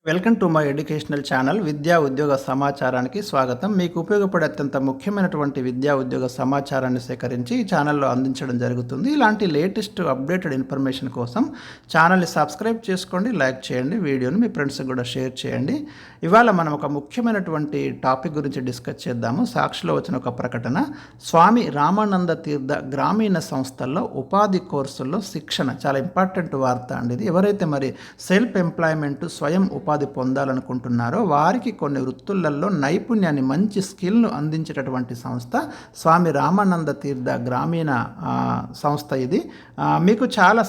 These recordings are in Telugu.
Welcome to my educational channel విద్యా ఉద్యోగ సమాచారానికి స్వాగతం. మీకు ఉపయోగపడే అత్యంత ముఖ్యమైనటువంటి విద్యా ఉద్యోగ సమాచారాన్ని సేకరించి ఈ ఛానల్లో అందించడం జరుగుతుంది. ఇలాంటి లేటెస్ట్ అప్డేటెడ్ ఇన్ఫర్మేషన్ కోసం ఛానల్ని సబ్స్క్రైబ్ చేసుకోండి, లైక్ చేయండి, వీడియోని మీ ఫ్రెండ్స్కి కూడా షేర్ చేయండి. ఇవాళ మనం ఒక ముఖ్యమైనటువంటి టాపిక్ గురించి డిస్కస్ చేద్దాము. సాక్షిలో వచ్చిన ఒక ప్రకటన, స్వామి రామానంద తీర్థ గ్రామీణ సంస్థల్లో ఉపాధి కోర్సుల్లో శిక్షణ. చాలా ఇంపార్టెంట్ వార్త అండి ఇది. ఎవరైతే మరి సెల్ఫ్ ఎంప్లాయ్మెంట్ స్వయం ఉపాధి పొందాలనుకుంటున్నారో వారికి కొన్ని వృత్తులలో నైపుణ్యాన్ని, మంచి స్కిల్ను అందించేటటువంటి సంస్థ స్వామి రామానంద తీర్థ గ్రామీణ సంస్థ ఇది. మీకు చాలా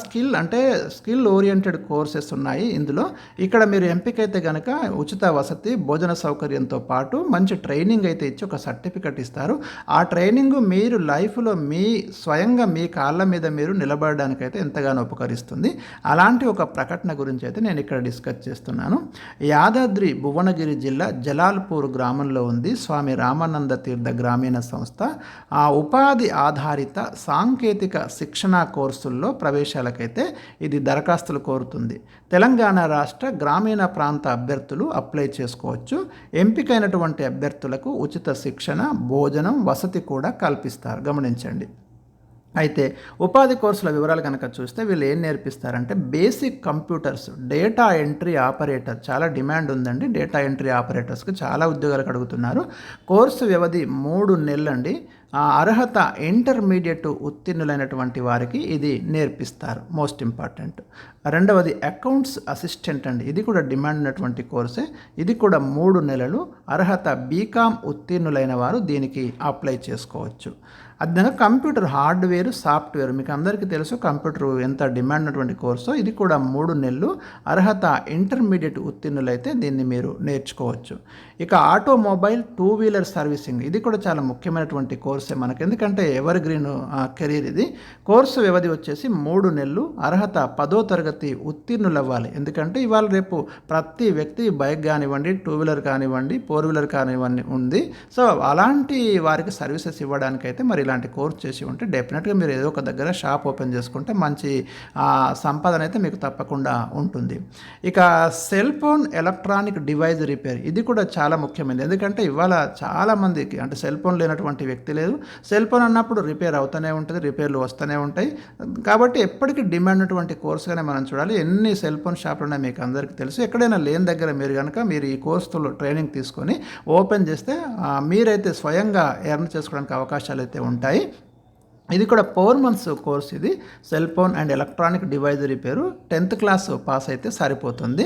స్కిల్ ఓరియంటెడ్ కోర్సెస్ ఉన్నాయి ఇందులో. ఇక్కడ మీరు ఎంపికైతే కనుక ఉచిత వసతి, భోజన సౌకర్యంతో పాటు మంచి ట్రైనింగ్ అయితే ఇచ్చి ఒక సర్టిఫికెట్ ఇస్తారు. ఆ ట్రైనింగ్ మీరు లైఫ్లో స్వయంగా మీ కాళ్ళ మీద మీరు నిలబడడానికైతే ఎంతగానో ఉపకరిస్తుంది. అలాంటి ఒక ప్రకటన గురించి అయితే నేను ఇక్కడ డిస్కస్ చేస్తున్నాను. యాదాద్రి భువనగిరి జిల్లా జలాల్పూర్ గ్రామంలో ఉంది స్వామి రామానంద తీర్థ గ్రామీణ సంస్థ. ఆ ఉపాధి ఆధారిత సాంకేతిక శిక్షణా కోర్సుల్లో ప్రవేశాలకైతే ఇది దరఖాస్తులు కోరుతుంది. తెలంగాణ రాష్ట్ర గ్రామీణ ప్రాంత అభ్యర్థులు అప్లై చేసుకోవచ్చు. ఎంపికైనటువంటి అభ్యర్థులకు ఉచిత శిక్షణ, భోజనం, వసతి కూడా కల్పిస్తారు. గమనించండి. అయితే ఉపాధి కోర్సుల వివరాలు కనుక చూస్తే వీళ్ళు ఏం నేర్పిస్తారంటే basic computers, data entry operator. చాలా డిమాండ్ ఉందండి డేటా ఎంట్రీ ఆపరేటర్స్కి, చాలా ఉద్యోగాలకు అడుగుతున్నారు. కోర్సు వ్యవధి 3 నెలలండి. అర్హత ఇంటర్మీడియట్ ఉత్తీర్ణులైనటువంటి వారికి ఇది నేర్పిస్తారు. Most important. రెండవది అకౌంట్స్ అసిస్టెంట్ అండి. ఇది కూడా డిమాండ్ ఉన్నటువంటి కోర్సే. ఇది కూడా 3 నెలలు. అర్హత బీకామ్ ఉత్తీర్ణులైన వారు దీనికి అప్లై చేసుకోవచ్చు. అదేవిధంగా కంప్యూటర్ హార్డ్వేర్, సాఫ్ట్వేర్. మీకు అందరికీ తెలుసు కంప్యూటర్ ఎంత డిమాండ్ ఉన్నటువంటి కోర్సో. ఇది కూడా 3 నెలలు. అర్హత ఇంటర్మీడియట్ ఉత్తీర్ణులైతే దీన్ని మీరు నేర్చుకోవచ్చు. ఇక ఆటోమొబైల్, 2 వీలర్ సర్వీసింగ్. ఇది కూడా చాలా ముఖ్యమైనటువంటి కోర్సే మనకు, ఎందుకంటే ఎవర్ గ్రీన్ కెరీర్ ఇది. కోర్సు వ్యవధి వచ్చేసి 3 నెలలు. అర్హత 10వ తరగతి ఉత్తీర్ణులు అవ్వాలి. ఎందుకంటే ఇవాళ రేపు ప్రతి వ్యక్తి బైక్ కానివ్వండి, 2 వీలర్ కానివ్వండి, 4 వీలర్ కానివ్వండి ఉంది. సో అలాంటి వారికి సర్వీసెస్ ఇవ్వడానికైతే మరి ఇలాంటి కోర్స్ చేసి ఉంటే డెఫినెట్గా మీరు ఏదో ఒక దగ్గర షాప్ ఓపెన్ చేసుకుంటే మంచి సంపాదన అయితే మీకు తప్పకుండా ఉంటుంది. ఇక cell phone electronic device repair. ఇది కూడా చాలా ముఖ్యమైనది. ఎందుకంటే ఇవాళ చాలామందికి అంటే సెల్ ఫోన్ లేనటువంటి వ్యక్తి లేదు. సెల్ ఫోన్ అన్నప్పుడు రిపేర్ అవుతూనే ఉంటుంది, రిపేర్లు వస్తూనే ఉంటాయి. కాబట్టి ఎప్పటికీ డిమాండ్ ఉన్నటువంటి కోర్సుగానే మనం చూడాలి. ఎన్ని సెల్ ఫోన్ షాపులు ఉన్నాయి మీకు అందరికీ తెలుసు. ఎక్కడైనా లేని దగ్గర మీరు ఈ కోర్సులో ట్రైనింగ్ తీసుకొని ఓపెన్ చేస్తే మీరైతే స్వయంగా ఎర్న్ చేసుకోవడానికి అవకాశాలు అయితే ఉంటాయి. ఇది కూడా 4 months కోర్స్. ఇది cell phone and electronic device repair. 10th class pass అయితే సరిపోతుంది.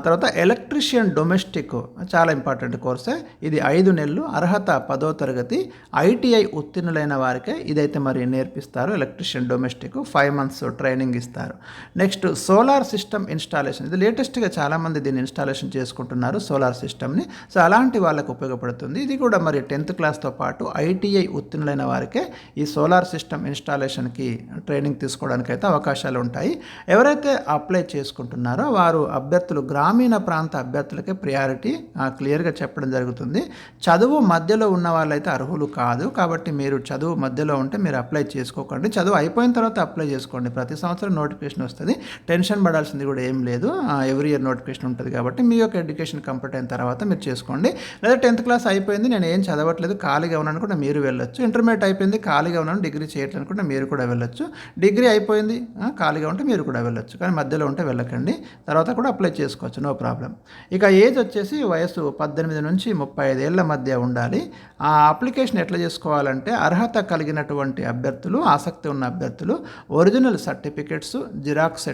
తర్వాత ఎలక్ట్రీషియన్ డొమెస్టిక్, చాలా ఇంపార్టెంట్ కోర్సే. ఇది 5 నెలలు. అర్హత 10వ తరగతి. ఐటీఐ ఉత్తీర్ణులైన వారికే ఇదైతే మరి నేర్పిస్తారు. ఎలక్ట్రీషియన్ డొమెస్టిక్ 5 months ట్రైనింగ్ ఇస్తారు. Next solar system installation. ఇది లేటెస్ట్గా చాలామంది దీన్ని ఇన్స్టాలేషన్ చేసుకుంటున్నారు సోలార్ సిస్టమ్ని. సో అలాంటి వాళ్ళకు ఉపయోగపడుతుంది. ఇది కూడా మరి 10th క్లాస్తో పాటు ఐటీఐ ఉత్తీర్ణులైన వారికే ఈ సోలార్ సిస్టమ్ ఇన్స్టాలేషన్కి ట్రైనింగ్ తీసుకోవడానికి అయితే అవకాశాలు ఉంటాయి. ఎవరైతే అప్లై చేసుకుంటున్నారో వారు అభ్యర్థులు, గ్రామీణ ప్రాంత అభ్యర్థులకే ప్రియారిటీ క్లియర్గా చెప్పడం జరుగుతుంది. చదువు మధ్యలో ఉన్న వాళ్ళైతే అర్హులు కాదు. కాబట్టి మీరు చదువు మధ్యలో ఉంటే మీరు అప్లై చేసుకోకండి. చదువు అయిపోయిన తర్వాత అప్లై చేసుకోండి. ప్రతి సంవత్సరం నోటిఫికేషన్ వస్తుంది. టెన్షన్ పడాల్సింది కూడా ఏం లేదు. ఎవ్రీ ఇయర్ నోటిఫికేషన్ ఉంటుంది కాబట్టి మీ యొక్క ఎడ్యుకేషన్ కంప్లీట్ అయిన తర్వాత మీరు చేసుకోండి. లేదా 10th క్లాస్ అయిపోయింది, నేను ఏం చదవట్లేదు, ఖాళీగా ఉన్నాను కూడా మీరు వెళ్ళొచ్చు. ఇంటర్మీడియట్ అయిపోయింది, ఖాళీగా ఉన్నాను, డిగ్రీ చేయట్లనుకుంటే మీరు కూడా వెళ్ళొచ్చు. డిగ్రీ అయిపోయింది, ఖాళీగా ఉంటే మీరు కూడా వెళ్ళొచ్చు. కానీ మధ్యలో ఉంటే వెళ్ళకండి. తర్వాత కూడా అప్లై చేసుకోవచ్చు, నో ప్రాబ్లం. ఇక ఏజ్ వచ్చేసి వయసు 18 నుంచి 35 ఏళ్ల మధ్య ఉండాలి. ఆ అప్లికేషన్ ఎట్లా చేసుకోవాలంటే అర్హత కలిగినటువంటి అభ్యర్థులు, ఆసక్తి ఉన్న అభ్యర్థులు ఒరిజినల్ సర్టిఫికెట్స్, జిరాక్స్,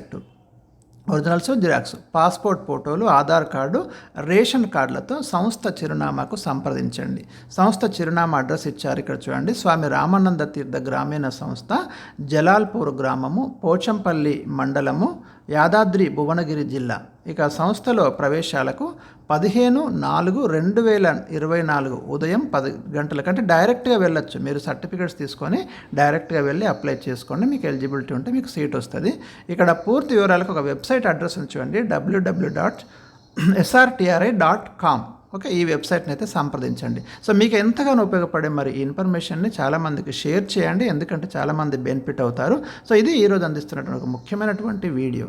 పాస్పోర్ట్ ఫోటోలు, ఆధార్ కార్డు, రేషన్ కార్డులతో సంస్థ చిరునామాకు సంప్రదించండి. సంస్థ చిరునామా అడ్రస్ ఇచ్చారు ఇక్కడ చూడండి. స్వామి రామానంద తీర్థ గ్రామీణ సంస్థ, జలాల్పూర్ గ్రామము, పోచంపల్లి మండలము, యాదాద్రి భువనగిరి జిల్లా. ఇక సంస్థలో ప్రవేశాలకు 15/4/2024 ఉదయం 10 గంటల కంటే డైరెక్ట్గా వెళ్ళొచ్చు. మీరు సర్టిఫికేట్స్ తీసుకొని డైరెక్ట్గా వెళ్ళి అప్లై చేసుకోండి. మీకు ఎలిజిబిలిటీ ఉంటే మీకు సీట్ వస్తుంది. ఇక్కడ పూర్తి వివరాలకు ఒక వెబ్సైట్ అడ్రస్ ఉంచండి, www.srtri.com. ఓకే, ఈ వెబ్సైట్ని అయితే సంప్రదించండి. సో మీకు ఎంతగానో ఉపయోగపడే మరి ఈ ఇన్ఫర్మేషన్ని చాలామందికి షేర్ చేయండి, ఎందుకంటే చాలామంది బెనిఫిట్ అవుతారు. సో ఇది ఈరోజు అందిస్తున్నటువంటి ఒక ముఖ్యమైనటువంటి వీడియో.